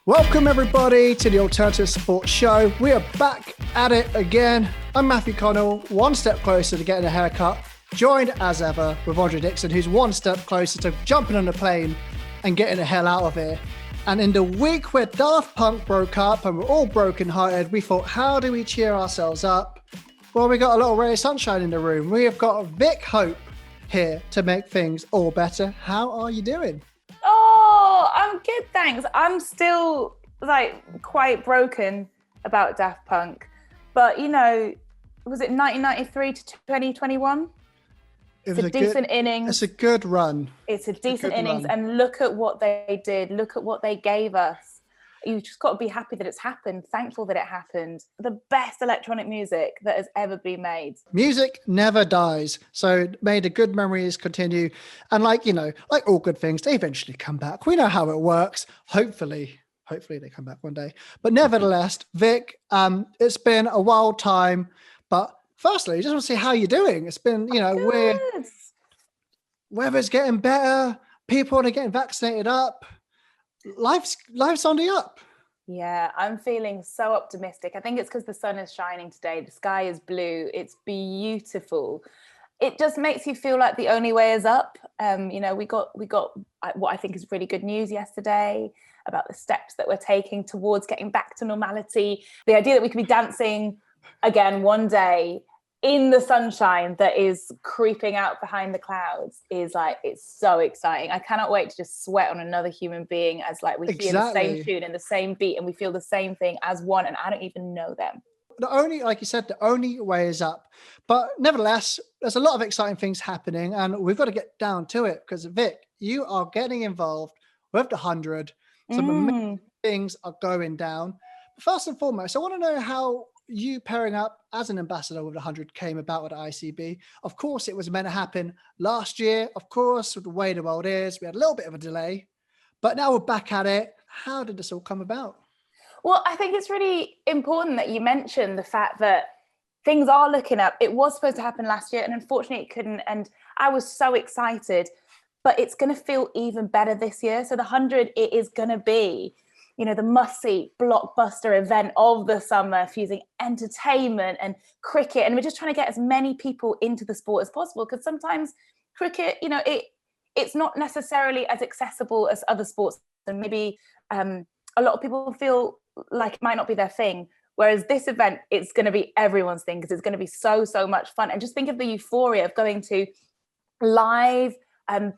Welcome everybody to the Alternative Sports Show. We are back at it again. I'm Matthew Connell, one step closer to getting a haircut, joined as ever with Dixon, who's one step closer to jumping on a plane and getting the hell out of here. And in the week where Daft Punk broke up and we're all brokenhearted, we thought, how do we cheer ourselves up? Well, we got a little ray of sunshine in the room. We have got Vick Hope here to make things all better. How are you doing? Oh, I'm good, thanks. I'm still quite broken about Daft Punk, but was it 1993 to 2021? It's a decent innings. It's a good run. It's a decent innings, and look at what they did. Look at what they gave us. You just got to be happy that it's happened, thankful that it happened. The best electronic music that has ever been made. Music never dies. So may the good memories continue. And like all good things, they eventually come back. We know how it works. Hopefully they come back one day. But nevertheless, Vick, it's been a wild time. But firstly, I just want to see how you're doing. It's been, weather's getting better. People are getting vaccinated up. Life's on the up. Yeah, I'm feeling so optimistic. I think it's because the sun is shining today. The sky is blue. It's beautiful. It just makes you feel like the only way is up. We got what I think is really good news yesterday about the steps that we're taking towards getting back to normality. The idea that we could be dancing again one day in the sunshine that is creeping out behind the clouds is it's so exciting. I cannot wait to just sweat on another human being as we hear the same tune and the same beat and we feel the same thing as one, and I don't even know them. Like you said, the only way is up. But nevertheless, there's a lot of exciting things happening and we've got to get down to it because Vick, you are getting involved with the 100. Some amazing things are going down. But first and foremost, I want to know how you pairing up as an ambassador with the 100 came about with the ICB. Of course, it was meant to happen last year. Of course, with the way the world is, we had a little bit of a delay, but now we're back at it. How did this all come about? Well, I think it's really important that you mention the fact that things are looking up. It was supposed to happen last year, and unfortunately it couldn't. And I was so excited, but it's going to feel even better this year. So the 100, it is going to be the must-see blockbuster event of the summer, fusing entertainment and cricket. And we're just trying to get as many people into the sport as possible, because sometimes cricket, it's not necessarily as accessible as other sports. And maybe a lot of people feel like it might not be their thing. Whereas this event, it's going to be everyone's thing because it's going to be so, so much fun. And just think of the euphoria of going to live,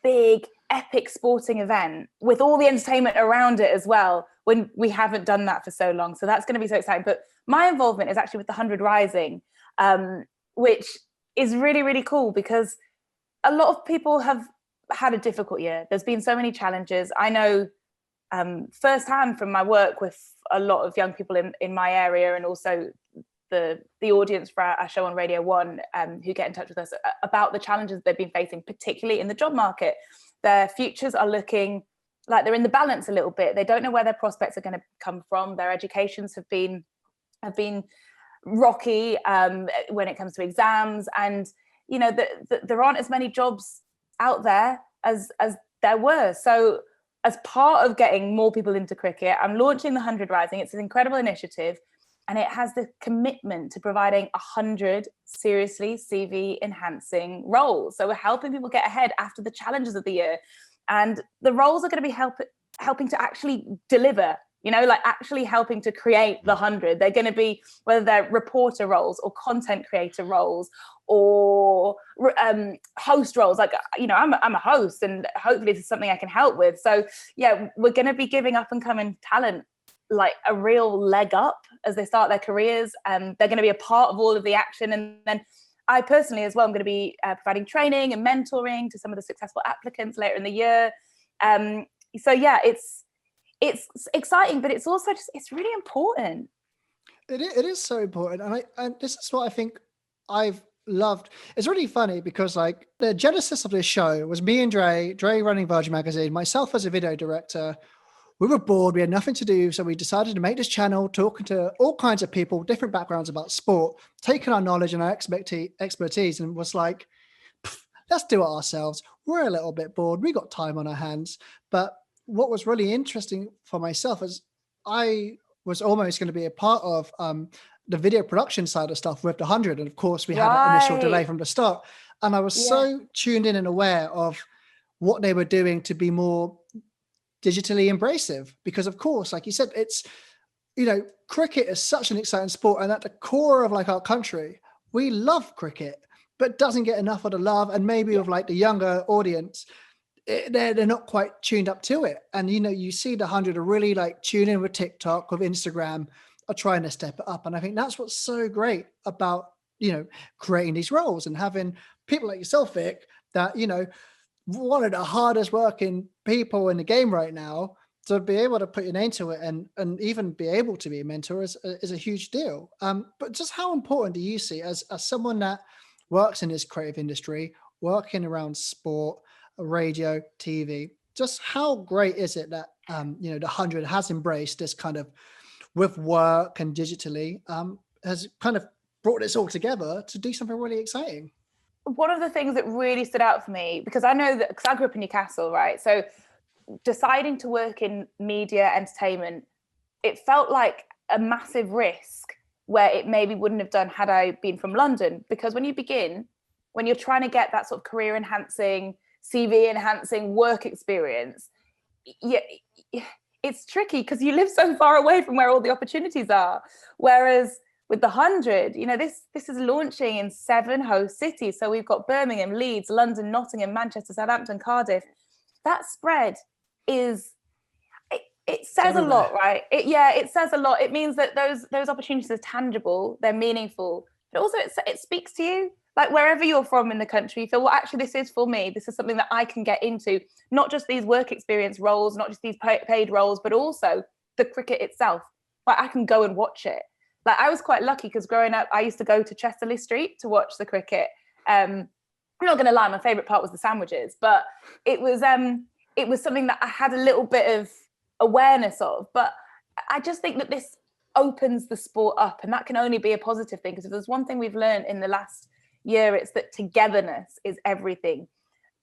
big, epic sporting event with all the entertainment around it as well, when we haven't done that for so long. So that's going to be so exciting. But my involvement is actually with the 100 Rising, which is really, really cool because a lot of people have had a difficult year. There's been so many challenges. I know firsthand from my work with a lot of young people in my area, and also the audience for our show on Radio 1 who get in touch with us about the challenges they've been facing, particularly in the job market. Their futures are looking like they're in the balance a little bit. They don't know where their prospects are going to come from. Their educations have been rocky when it comes to exams, and there aren't as many jobs out there as there were. So as part of getting more people into cricket, I'm launching the 100 Rising. It's an incredible initiative, and it has the commitment to providing 100 seriously CV enhancing roles. So we're helping people get ahead after the challenges of the year. And the roles are going to be helping to actually deliver, actually helping to create the 100. They're going to be, whether they're reporter roles or content creator roles or host roles. I'm a host, and hopefully this is something I can help with. So yeah, we're going to be giving up and coming talent a real leg up as they start their careers. They're going to be a part of all of the action. And then I personally as well, I'm going to be providing training and mentoring to some of the successful applicants later in the year. So yeah, it's exciting, but it's also it's really important. It is so important. And this is what I think I've loved. It's really funny because the genesis of this show was me and Dre running Virgin Magazine, myself as a video director. We were bored. We had nothing to do. So we decided to make this channel, talking to all kinds of people, different backgrounds about sport, taking our knowledge and our expertise, and was like, let's do it ourselves. We're a little bit bored. We got time on our hands. But what was really interesting for myself is I was almost going to be a part of the video production side of stuff with the 100. And of course, we had an initial delay from the start. And I was so tuned in and aware of what they were doing to be more digitally embracive. Because of course, like you said, it's, cricket is such an exciting sport. And at the core of like our country, we love cricket, but doesn't get enough of the love. And maybe with like the younger audience, they're not quite tuned up to it. And, you see the 100 are really like tune in with TikTok, with Instagram, are trying to step it up. And I think that's what's so great about, creating these roles and having people like yourself, Vic, that, one of the hardest working people in the game right now, to be able to put your name to it and even be able to be a mentor is a huge deal. But just how important do you see as someone that works in this creative industry, working around sport, radio, TV, just how great is it that, the 100 has embraced this kind of with work and digitally, has kind of brought this all together to do something really exciting? One of the things that really stood out for me, because I know that, because I grew up in Newcastle, right? So deciding to work in media entertainment, it felt like a massive risk where it maybe wouldn't have done had I been from London. Because when you're trying to get that sort of career enhancing, CV enhancing work experience, it's tricky because you live so far away from where all the opportunities are. Whereas with the 100, this is launching in 7 host cities. So we've got Birmingham, Leeds, London, Nottingham, Manchester, Southampton, Cardiff. That spread is, it says a lot, right? It says a lot. It means that those opportunities are tangible, they're meaningful, but also it speaks to you. Like wherever you're from in the country, you feel, well, actually, this is for me. This is something that I can get into. Not just these work experience roles, not just these paid roles, but also the cricket itself. Like I can go and watch it. Like I was quite lucky because growing up, I used to go to Chesterley Street to watch the cricket. I'm not going to lie, my favourite part was the sandwiches, but it was something that I had a little bit of awareness of. But I just think that this opens the sport up, and that can only be a positive thing. Because if there's one thing we've learned in the last year, it's that togetherness is everything.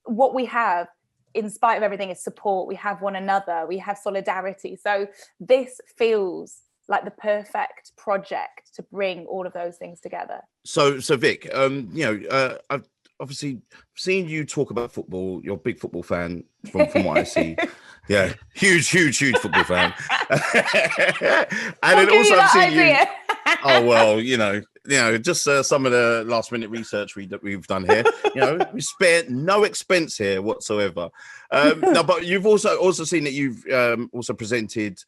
What we have, in spite of everything, is support. We have one another. We have solidarity. So this feels like the perfect project to bring all of those things together. So Vic, I've obviously seen you talk about football. You're a big football fan from what I see. Yeah, huge football fan. And then also I've seen you. Oh well, just some of the last minute research we've done here. We spared no expense here whatsoever. No, but you've also seen that you've also presented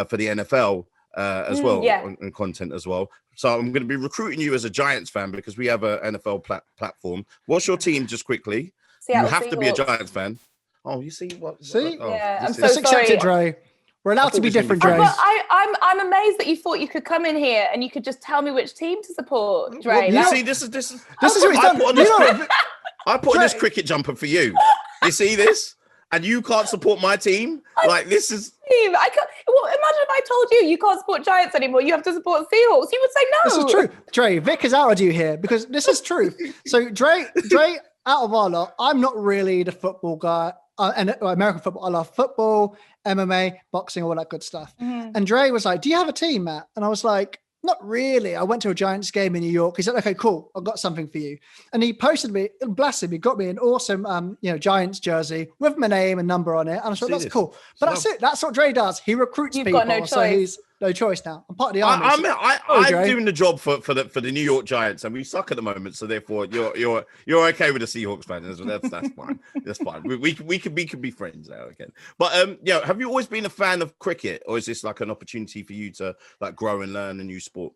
for the NFL as well, on content as well. So I'm going to be recruiting you as a Giants fan because we have an NFL platform. What's your team, just quickly? Seattle you have Seahawks. to be a Giants fan. Oh, you see what? See? I'm so Just sorry. accept it, Dre. We're allowed to be different, Dre. I'm amazed that you thought you could come in here and you could just tell me which team to support, Dre. Well, you see, this is what he's done. I put on this cricket jumper for you. You see this? And you can't support my team? Like, this is... I can't, well, imagine if I told you can't support Giants anymore. You have to support Seahawks. You would say no. This is true. Dre, Vic has outed you here because this is true. So Dre, out of our lot, I'm not really the football guy. And American football. I love football, MMA, boxing, all that good stuff. Mm-hmm. And Dre was like, do you have a team, Matt? And I was like, not really. I went to a Giants game in New York. He said, okay, cool. I've got something for you. And he posted me, bless him, he got me an awesome, Giants jersey with my name and number on it. And I thought, that's cool. But that's it. That's what Dre does. He recruits people. Got no choice. So he's no choice now. I'm part of the army. I'm doing the job for the New York Giants, and we suck at the moment. So therefore, you're okay with the Seahawks fans. That's fine. That's fine. We could be friends now again. But have you always been a fan of cricket, or is this like an opportunity for you to like grow and learn a new sport?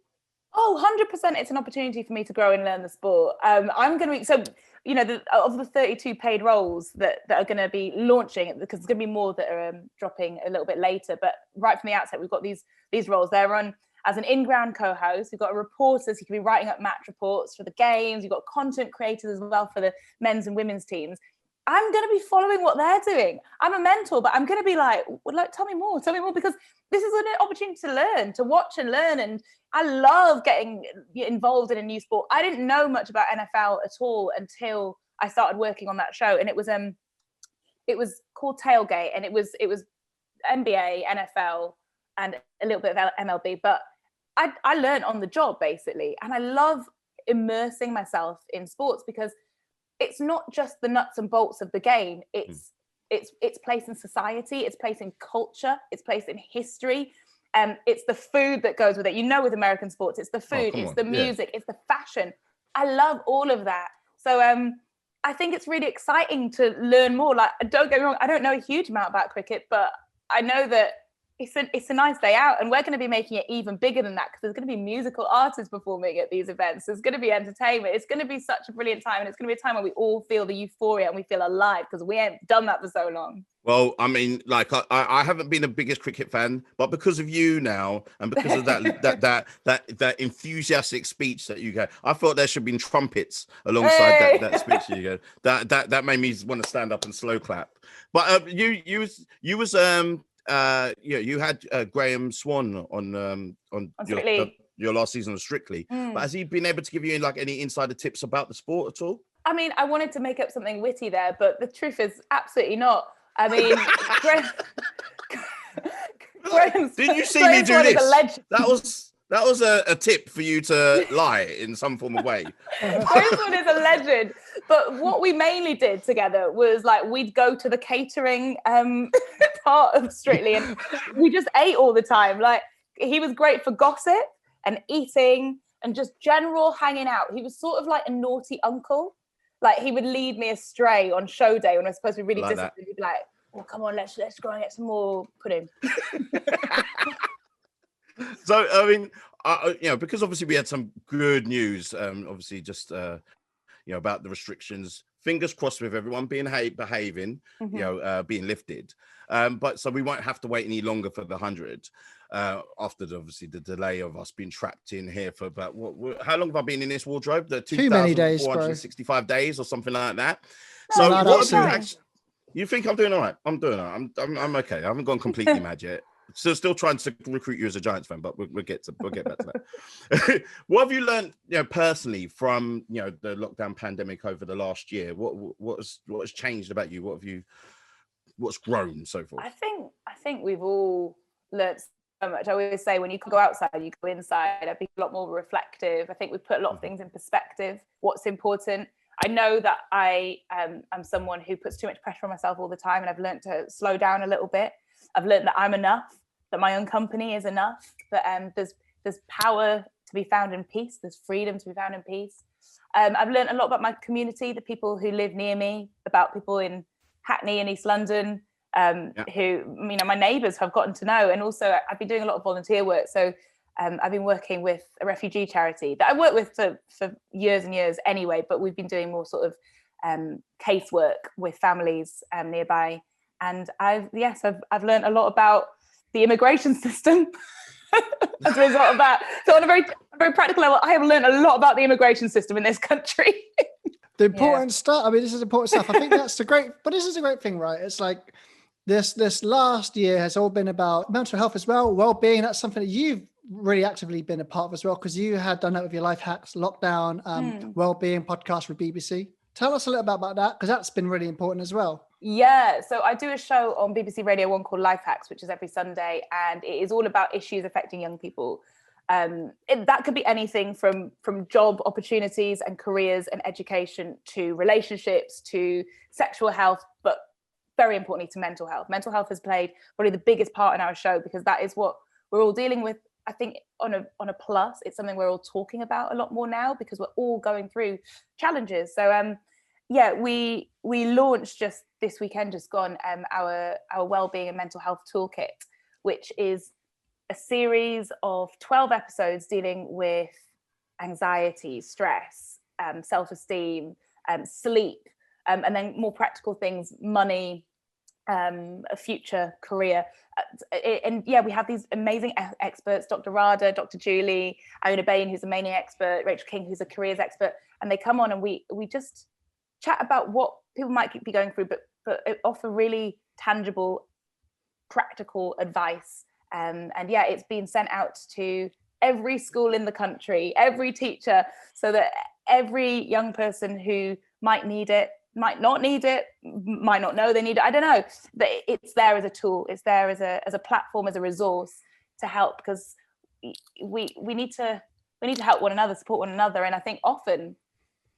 Oh, 100%. It's an opportunity for me to grow and learn the sport. I'm going to be, so, of the 32 paid roles that are going to be launching, because there's going to be more that are dropping a little bit later. But right from the outset, we've got these roles. They're run as an in-ground co-host. We've got reporters who can be writing up match reports for the games. You've got content creators as well for the men's and women's teams. I'm going to be following what they're doing. I'm a mentor, but I'm going to be like, tell me more, because this is an opportunity to learn, to watch and learn. And I love getting involved in a new sport. I didn't know much about NFL at all until I started working on that show. And it was called Tailgate, and it was NBA, NFL, and a little bit of MLB, but I learned on the job basically. And I love immersing myself in sports because it's not just the nuts and bolts of the game. It's place in society, it's place in culture, it's place in history. It's the food that goes with it. You know, with American sports, it's the food, it's the music, it's the fashion. I love all of that. So I think it's really exciting to learn more. Like, don't get me wrong, I don't know a huge amount about cricket, but I know that it's a nice day out, and we're going to be making it even bigger than that because there's going to be musical artists performing at these events. There's going to be entertainment. It's going to be such a brilliant time, and it's going to be a time where we all feel the euphoria and we feel alive because we ain't done that for so long. Well, I mean, like I haven't been the biggest cricket fan, but because of you now, and because of that enthusiastic speech that you gave, I thought there should have been trumpets alongside that speech you gave. That made me want to stand up and slow clap. But you had Graeme Swann on your last season of Strictly. But has he been able to give you like any insider tips about the sport at all? I mean, I wanted to make up something witty there, but the truth is absolutely not. I mean, didn't you see me do this? That was a tip for you to lie in some form of way. Graeme Swann is a legend. But what we mainly did together was like we'd go to the catering part of Strictly, and we just ate all the time. Like, he was great for gossip and eating and just general hanging out. He was sort of like a naughty uncle. Like, he would lead me astray on show day when I was supposed to be really disciplined. He'd be like, "Oh, come on, let's go and get some more pudding." So, I mean, because obviously we had some good news, obviously just, about the restrictions, fingers crossed with everyone being behaving, being lifted. But so we won't have to wait any longer for the 100 after obviously the delay of us being trapped in here for about, how long have I been in this wardrobe? Too many days, 2,465 days or something like that. No, So what you think I'm doing all right? I'm doing all right. I'm okay. I haven't gone completely mad yet. Still trying to recruit you as a Giants fan, but we'll get back to that. What have you learned, personally from the lockdown pandemic over the last year? What has changed about you? What's grown so forth? I think we've all learned so much. I always say when you can go outside, you go inside. I've been a lot more reflective. I think we've put a lot of things in perspective. What's important. I know that I am someone who puts too much pressure on myself all the time, and I've learned to slow down a little bit. I've learned that I'm enough, that my own company is enough, that there's power to be found in peace, there's freedom to be found in peace. I've learned a lot about my community, the people who live near me, about people in Hackney and East London, who, my neighbours have gotten to know. And also I've been doing a lot of volunteer work. So I've been working with a refugee charity that I worked with for years and years anyway, but we've been doing more sort of casework with families nearby. And I've learned a lot about the immigration system as a result of that. So on a very, very practical level, I have learned a lot about the immigration system in this country. The important stuff. I mean, this is important stuff. I think this is a great thing, right? It's like this last year has all been about mental health as well, well-being. That's something that you've really actively been a part of as well, because you had done that with your Life Hacks, Lockdown, Wellbeing podcast with BBC. Tell us a little bit about that, because that's been really important as well. Yeah, so I do a show on BBC Radio 1 called Life Hacks, which is every Sunday, and it is all about issues affecting young people. That could be anything from job opportunities and careers and education to relationships to sexual health, but very importantly to mental health. Mental health has played probably the biggest part in our show because that is what we're all dealing with. I think on a plus, it's something we're all talking about a lot more now because we're all going through challenges. So we launched just this weekend, just gone, our Wellbeing and Mental Health Toolkit, which is a series of 12 episodes dealing with anxiety, stress, self-esteem, sleep, and then more practical things, money, a future career. We have these amazing experts, Dr. Rada, Dr. Julie, Iona Bain, who's a mania expert, Rachel King, who's a careers expert, and they come on and we just chat about what people might be going through, but offer really tangible, practical advice. It's been sent out to every school in the country, every teacher, so that every young person who might need it, might not need it, might not know they need it, I don't know, but it's there as a tool, it's there as a platform, as a resource to help, because we need to help one another, support one another. And I think often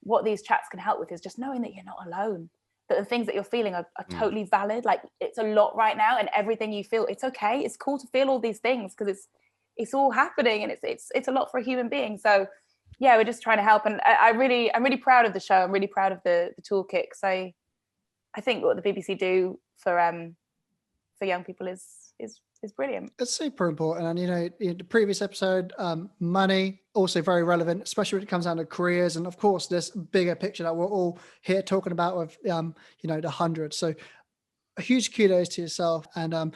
what these chats can help with is just knowing that you're not alone, that the things that you're feeling are totally valid. Like, it's a lot right now, and everything you feel, it's okay. It's cool to feel all these things, because it's all happening, and it's a lot for a human being. So yeah, we're just trying to help. And I'm really proud of the show. I'm really proud of the toolkit. So I think what the BBC do for young people is brilliant. It's super important. And, in the previous episode, money, also very relevant, especially when it comes down to careers. And of course, this bigger picture that we're all here talking about with, the 100. So a huge kudos to yourself. And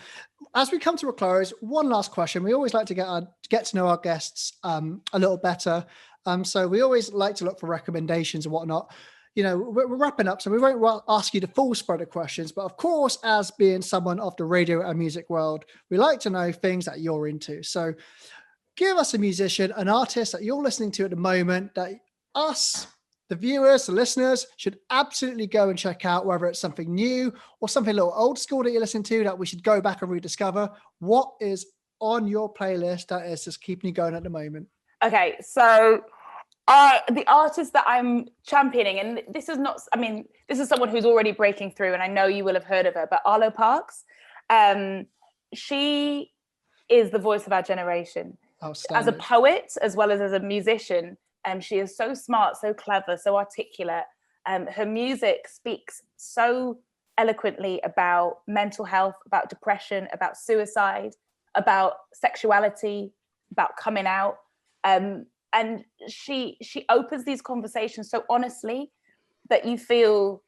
as we come to a close, one last question. We always like to get to know our guests a little better. So we always like to look for recommendations and whatnot. We're wrapping up, so we won't ask you the full spread of questions. But of course, as being someone of the radio and music world, we like to know things that you're into. So give us a musician, an artist that you're listening to at the moment that us, the viewers, the listeners, should absolutely go and check out, whether it's something new or something a little old school that you listen to that we should go back and rediscover. What is on your playlist that is just keeping you going at the moment? Okay, so the artist that I'm championing, and this is someone who's already breaking through, and I know you will have heard of her, but Arlo Parks, she is the voice of our generation. As a poet, as well as a musician, she is so smart, so clever, so articulate. Her music speaks so eloquently about mental health, about depression, about suicide, about sexuality, about coming out. And she opens these conversations so honestly that you feel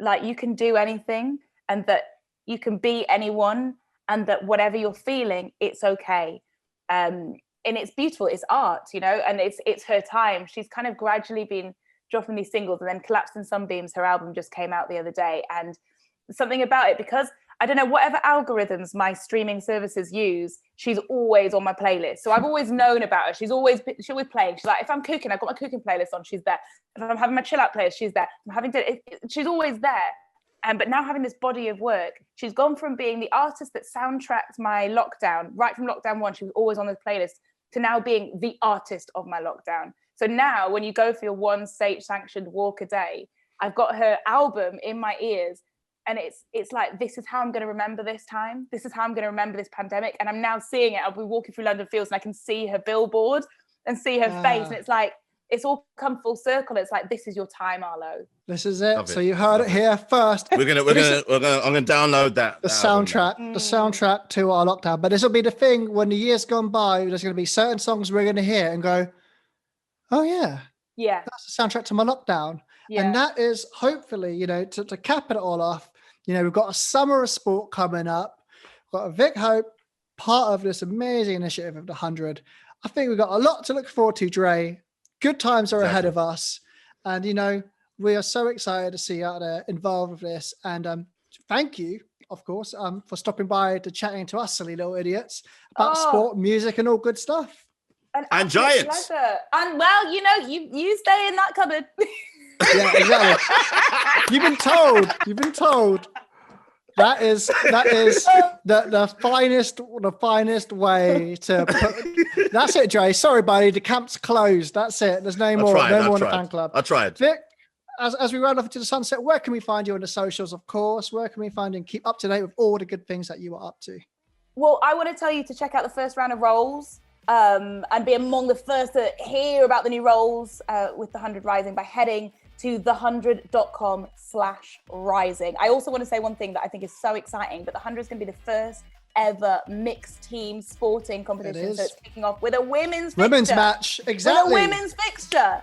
like you can do anything, and that you can be anyone, and that whatever you're feeling, it's okay. And it's beautiful. It's art, and it's her time. She's kind of gradually been dropping these singles, and then Collapsed in Sunbeams, her album just came out the other day. And something about it, because I don't know, whatever algorithms my streaming services use, she's always on my playlist. So I've always known about her. She's always playing. She's like, if I'm cooking, I've got my cooking playlist on, she's there. If I'm having my chill out playlist, she's there. I'm having dinner, she's always there. But now having this body of work, she's gone from being the artist that soundtracked my lockdown, right from lockdown 1, she was always on the playlist, to now being the artist of my lockdown. So now when you go for your one state-sanctioned walk a day, I've got her album in my ears. And it's like, this is how I'm going to remember this time. This is how I'm going to remember this pandemic. And I'm now seeing it. I'll be walking through London Fields and I can see her billboard and see her face. And it's like, it's all come full circle. It's like, this is your time, Arlo. This is it. So you heard it here first. I'm gonna download that. The soundtrack to our lockdown. But this will be the thing when the year's gone by, there's going to be certain songs we're going to hear and go, oh yeah, that's the soundtrack to my lockdown. Yeah. And that is hopefully, to cap it all off, we've got a summer of sport coming up. We've got a Vick Hope, part of this amazing initiative of the 100. I think we've got a lot to look forward to, Dre. Good times are ahead of us. And, we are so excited to see you out there involved with this. And thank you, of course, for stopping by to chatting to us silly little idiots about sport, music, and all good stuff. And Giants. Pleasure. And well, you stay in that cupboard. Yeah, exactly. You've been told. That is the finest way to put. That's it, Dre. Sorry, buddy. The camp's closed. That's it. There's no more in the fan club. I tried. Vic, as we run off into the sunset, where can we find you on the socials, of course? Where can we find you and keep up to date with all the good things that you are up to? Well, I want to tell you to check out the first round of roles. And be among the first to hear about the new roles with the 100 Rising by heading to the100.com/rising. I also want to say one thing that I think is so exciting, but the 100 is going to be the first ever mixed team sporting competition. So it's kicking off with a women's match. Exactly. With a women's fixture.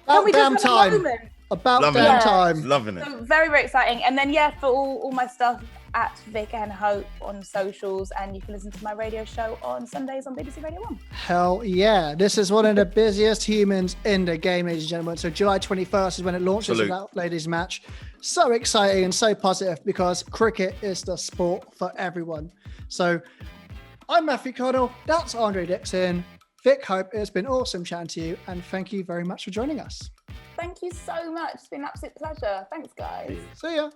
About damn time. Loving it. So very, very exciting. And then, for all my stuff at Vick and Hope on socials, and you can listen to my radio show on Sundays on BBC Radio 1. Hell yeah. This is one of the busiest humans in the game, ladies and gentlemen. So July 21st is when it launches with that ladies match. So exciting and so positive, because cricket is the sport for everyone. So I'm Matthew Connell. That's Andre Dixon. Vick Hope, it's been awesome chatting to you, and thank you very much for joining us. Thank you so much. It's been an absolute pleasure. Thanks, guys. See ya.